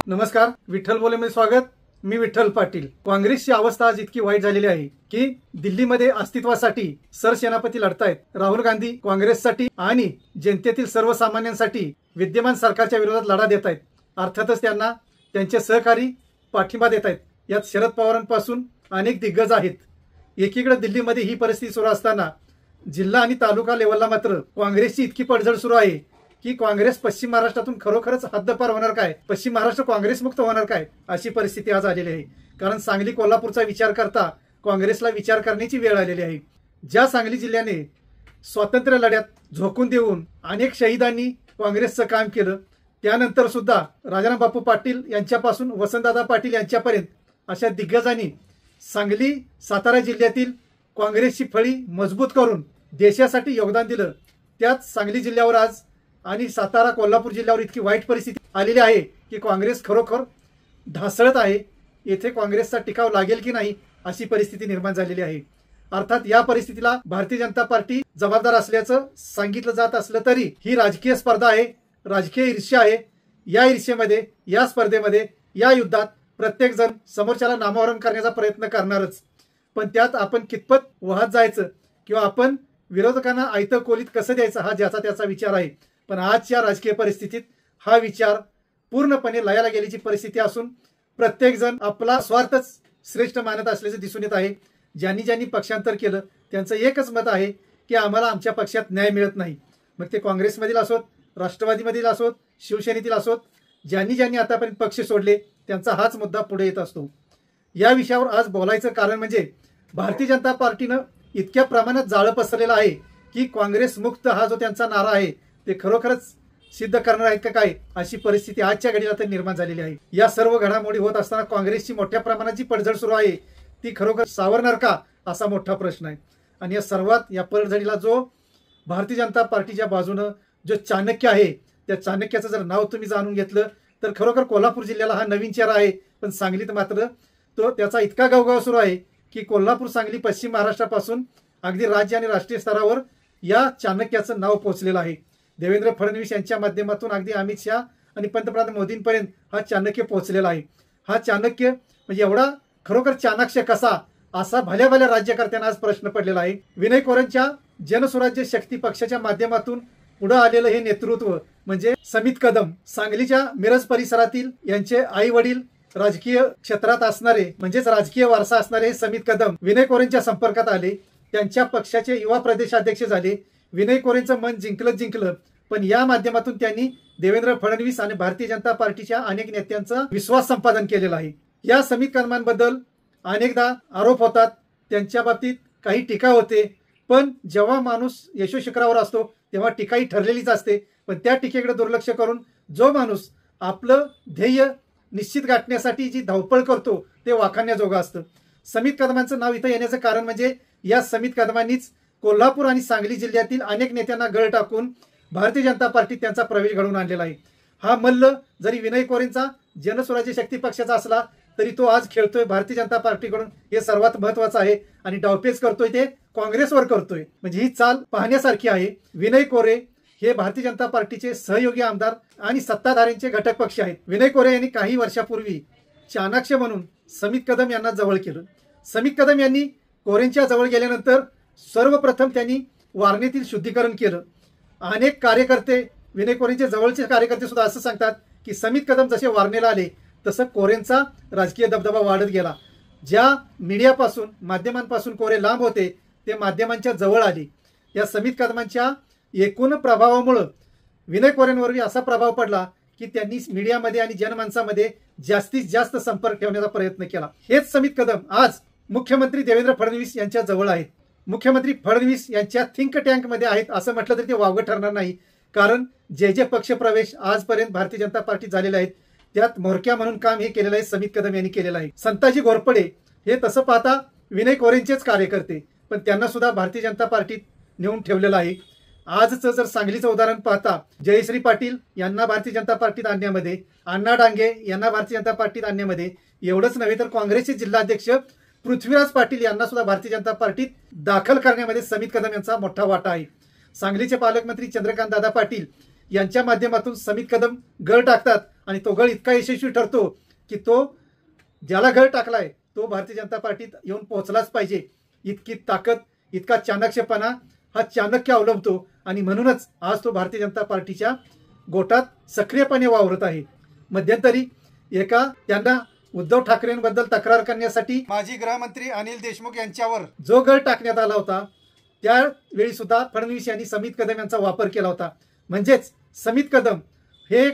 नमस्कार, विठ्ठल बोलेमध्ये स्वागत। मी विठ्ठल पाटील। काँग्रेसची अवस्था आज इतकी वाईट झालेली आहे की दिल्लीमध्ये अस्तित्वासाठी सरसेनापती लढतायत। राहुल गांधी काँग्रेससाठी आणि जनतेतील सर्वसामान्यांसाठी विद्यमान सरकारच्या विरोधात लढा देत आहेत। अर्थातच त्यांना त्यांचे सहकारी पाठिंबा देत आहेत। यात शरद पवारांपासून अनेक दिग्गज आहेत। एकीकडे दिल्लीमध्ये ही परिस्थिती सुरू असताना जिल्हा आणि तालुका लेवलला मात्र काँग्रेसची इतकी पडझड सुरू आहे की काँग्रेस पश्चिम महाराष्ट्रातून खरोखरच हद्दपार होणार काय, पश्चिम महाराष्ट्र काँग्रेस मुक्त होणार काय, अशी परिस्थिती आज आलेली आहे। कारण सांगली कोल्हापूरचा विचार करता काँग्रेसला विचार करण्याची वेळ आलेली आहे। ज्या सांगली जिल्ह्याने स्वातंत्र्य लढ्यात झोकून देऊन अनेक शहीदांनी काँग्रेसचं काम केलं, त्यानंतर सुद्धा राजाराम बापू पाटील यांच्यापासून वसंतदादा पाटील यांच्यापर्यंत अशा दिग्गजांनी सांगली सातारा जिल्ह्यातील काँग्रेसची फळी मजबूत करून देशासाठी योगदान दिलं। त्यात सांगली जिल्ह्यावर आज आणि सातारा कोल्हापूर जिल्ह्यावर इतकी वाईट परिस्थिती आलेली आहे की काँग्रेस खरोखर ढासळत आहे। येथे काँग्रेसचा टिकाव लागेल की नाही अशी परिस्थिती निर्माण झालेली आहे। अर्थात या परिस्थितीला भारतीय जनता पार्टी जबाबदार असल्याचं सांगितलं जात असलं तरी ही राजकीय स्पर्धा आहे, राजकीय ईर्ष्या आहे। या ईर्ष्येमध्ये, या स्पर्धेमध्ये, या युद्धात प्रत्येक जण समोरच्याला नामोहरम करण्याचा प्रयत्न करणारच। पण त्यात आपण कितपत वाहत जायचं किंवा आपण विरोधकांना आयतं कोलीत कसं द्यायचं हा ज्याचा त्याचा विचार आहे। पण आजच्या राजकीय परिस्थितीत हा विचार पूर्णपणे लयाला गेल्याची परिस्थिती असून प्रत्येक जण आपला स्वार्थच श्रेष्ठ मानत असल्याचं दिसून येत आहे। ज्यांनी ज्यांनी पक्षांतर केलं त्यांचं एकच मत आहे की आम्हाला आमच्या पक्षात न्याय मिळत नाही। मग ते काँग्रेसमधील असोत, राष्ट्रवादीमधील असोत, शिवसेनेतील असोत, ज्यांनी ज्यांनी आतापर्यंत पक्ष सोडले त्यांचा हाच मुद्दा पुढे येत असतो। या विषयावर आज बोलायचं कारण म्हणजे भारतीय जनता पार्टीनं इतक्या प्रमाणात जाळं पसरलेलं आहे की काँग्रेस मुक्त हा जो त्यांचा नारा आहे ते खरोखरच सिद्ध करणार आहेत का काय, अशी परिस्थिती आजच्या घडीला तर निर्माण झालेली आहे। या सर्व घडामोडी होत असताना काँग्रेसची मोठ्या प्रमाणात जी पडझड सुरू आहे ती खरोखर सावरणार का असा मोठा प्रश्न आहे। आणि या सर्वात या पडझडीला जो भारतीय जनता पार्टीच्या बाजूनं जो चाणक्य आहे त्या चाणक्याचं जर नाव तुम्ही जाणून घेतलं तर खरोखर कोल्हापूर जिल्ह्याला हा नवीन चेहरा आहे। पण सांगलीत मात्र तो त्याचा इतका गावगाव सुरू आहे की कोल्हापूर, सांगली, पश्चिम महाराष्ट्रापासून अगदी राज्य आणि राष्ट्रीय स्तरावर या चाणक्याचं नाव पोहोचलेलं आहे। देवेंद्र फडणवीस यांच्या माध्यमातून अगदी अमित शहा आणि पंतप्रधान मोदींपर्यंत हा चाणक्य पोहोचलेला आहे। हा चाणक्य म्हणजे एवढा खरोखर चाणाक्ष कसा, असा भल्या भल्या राज्यकर्त्यांना आज प्रश्न पडलेला आहे। विनय कोरेंच्या जनसुराज्य शक्ती पक्षाच्या माध्यमातून पुढे आलेलं हे नेतृत्व म्हणजे समित कदम, सांगलीच्या मिरज परिसरातील यांचे आई वडील राजकीय क्षेत्रात असणारे म्हणजेच राजकीय वारसा असणारे समित कदम विनय कोरेंच्या संपर्कात आले, त्यांच्या पक्षाचे युवा प्रदेशाध्यक्ष झाले। विनय कोरेंचं मन जिंकलं पण या माध्यमातून त्यांनी देवेंद्र फडणवीस आणि भारतीय जनता पार्टीच्या अनेक नेत्यांचा विश्वास संपादन केलेला आहे। या समित कदमांबद्दल अनेकदा आरोप होतात, त्यांच्या बाबतीत काही टीका होते, पण जेव्हा माणूस यशोशिखरावर असतो तेव्हा टीका ही ठरलेलीच असते। पण त्या टीकेकडे दुर्लक्ष करून जो माणूस आपलं ध्येय निश्चित गाठण्यासाठी जी धावपळ करतो ते वाखाणण्याजोगं असतं। समित कदमांचं नाव इथं येण्याचं कारण म्हणजे या समित कदमांनीच कोल्हापूर आणि सांगली जिल्ह्यातील अनेक नेत्यांना गळ टाकून भारतीय जनता पार्टीत त्यांचा प्रवेश घडवून आणलेला आहे। हा मल्ल जरी विनय कोरेंचा जनस्वराज्य शक्ती पक्षाचा असला तरी तो आज खेळतोय भारतीय जनता पार्टीकडून, हे सर्वात महत्वाचं आहे। आणि डावपेच करतोय ते काँग्रेसवर करतोय, म्हणजे ही चाल पाहण्यासारखी आहे। विनय कोरे हे भारतीय जनता पार्टीचे सहयोगी आमदार आणि सत्ताधाऱ्यांचे घटक पक्ष आहेत। विनय कोरे यांनी काही वर्षापूर्वी चाणाक्ष म्हणून समित कदम यांना जवळ केलं। समित कदम यांनी कोरेंच्या जवळ गेल्यानंतर सर्वप्रथम त्यांनी वारणेतील शुद्धीकरण केलं। अनेक कार्यकर्ते, विनय कोरेंचे जवळचे कार्यकर्ते सुद्धा असं सांगतात की समित कदम जसे वारणेला आले तसं कोरेंचा राजकीय दबदबा वाढत गेला। ज्या मीडियापासून, माध्यमांपासून कोरे लांब होते ते माध्यमांच्या जवळ आले। या समित कदमांच्या एकूण प्रभावामुळे विनय कोरेंवरही असा प्रभाव पडला की त्यांनी मीडियामध्ये आणि जनमानसामध्ये जास्तीत जास्त संपर्क ठेवण्याचा प्रयत्न केला। हेच समित कदम आज मुख्यमंत्री देवेंद्र फडणवीस यांच्या जवळ आहेत। मुख्यमंत्री फडणवीस यांच्या थिंक टँक मध्ये आहेत असं म्हटलं तरी ते वावगं ठरणार नाही। कारण जे जे पक्ष प्रवेश आजपर्यंत भारतीय जनता पार्टीत झालेले आहेत त्यात म्होरक्या म्हणून काम हे केलेलं आहे समित कदम यांनी केलेलं आहे। संताजी घोरपडे हे तसं पाहता विनय कोरेंचेच कार्यकर्ते, पण त्यांना सुद्धा भारतीय जनता पार्टीत नेऊन ठेवलेलं आहे। आजचं जर सांगलीचं उदाहरण पाहता जयश्री पाटील यांना भारतीय जनता पार्टीत आणण्यामध्ये, अण्णा डांगे यांना भारतीय जनता पार्टीत आणण्यामध्ये, एवढंच नव्हे तर काँग्रेसचे जिल्हाध्यक्ष पृथ्वीराज पाटील यांना सुद्धा भारतीय जनता पार्टीत दाखल करण्यामध्ये समित कदम यांचा मोठा वाटा आहे। सांगलीचे पालकमंत्री चंद्रकांत दादा पाटील यांच्या माध्यमातून समित कदम गळ टाकतात आणि तो गळ इतका यशस्वी ठरतो की तो ज्याला गळ टाकलाय तो भारतीय जनता पार्टीत येऊन पोहोचलाच पाहिजे, इतकी ताकद, इतका चाणक्यपणा हा चाणक्य अवलंबतो. आणि म्हणूनच आज तो भारतीय जनता पार्टीच्या गोटात सक्रियपणे वावरत आहे. मध्यंतरी त्यांना उद्धव ठाकरेंबद्दल तक्रार करण्यासाठी माजी गृहमंत्री अनिल देशमुख यांच्यावर जो गळ टाकण्यात आला होता त्यावेळी सुद्धा फडणवीस यांनी समित कदम यांचा वापर केला होता. म्हणजेच समित कदम हे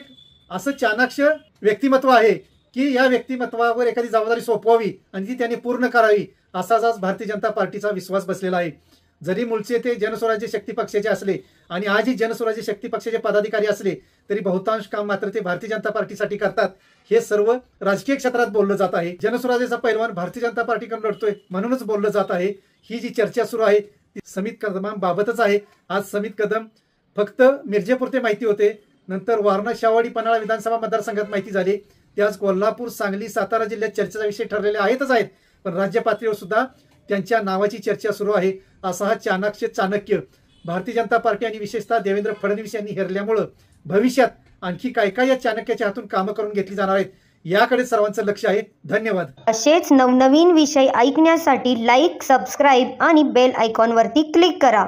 असं चाणक्य व्यक्तिमत्व आहे की या व्यक्तिमत्वावर एखादी जबाबदारी सोपवावी आणि ती त्यांनी पूर्ण करावी, असाच आज भारतीय जनता पार्टीचा विश्वास बसलेला आहे. जरी मूळचे ते जनस्वराज्य शक्ती पक्षाचे असले आणि आजही जनस्वराज्य शक्ती पक्षाचे पदाधिकारी असले तरी बहुतांश काम मात्र ते भारतीय जनता पार्टीसाठी करतात. हे सर्व राजकीय क्षेत्रात बोललं जात आहे. जनस्वराज्याचा पैलवान भारतीय जनता पार्टीकडून लढतोय म्हणूनच बोललं जात आहे. ही जी चर्चा सुरू आहे ती समित कदमांबाबतच आहे. आज समित कदम फक्त मिरजेपुरते माहिती होते, नंतर वारणा, शावडी, पन्हाळा विधानसभा मतदारसंघात माहिती झाली. ते आज कोल्हापूर, सांगली, सातारा जिल्ह्यात चर्चेचा विषय ठरलेले आहेत. पण राज्य पातळीवर सुद्धा त्यांच्या नावाची चर्चा सुरू आहे. असा हा चाणक्य भारतीय जनता पार्टी आणि विशेषतः देवेंद्र फडणवीस यांनी हेरल्यामुळं भविष्यात आणखी काय काय या चाणक्याच्या हातून कामं करून घेतली जाणार आहेत याकडे सर्वांचं लक्ष आहे. धन्यवाद. असेच नवनवीन विषय ऐकण्यासाठी लाईक, सबस्क्राईब आणि बेल आयकॉनवरती क्लिक करा.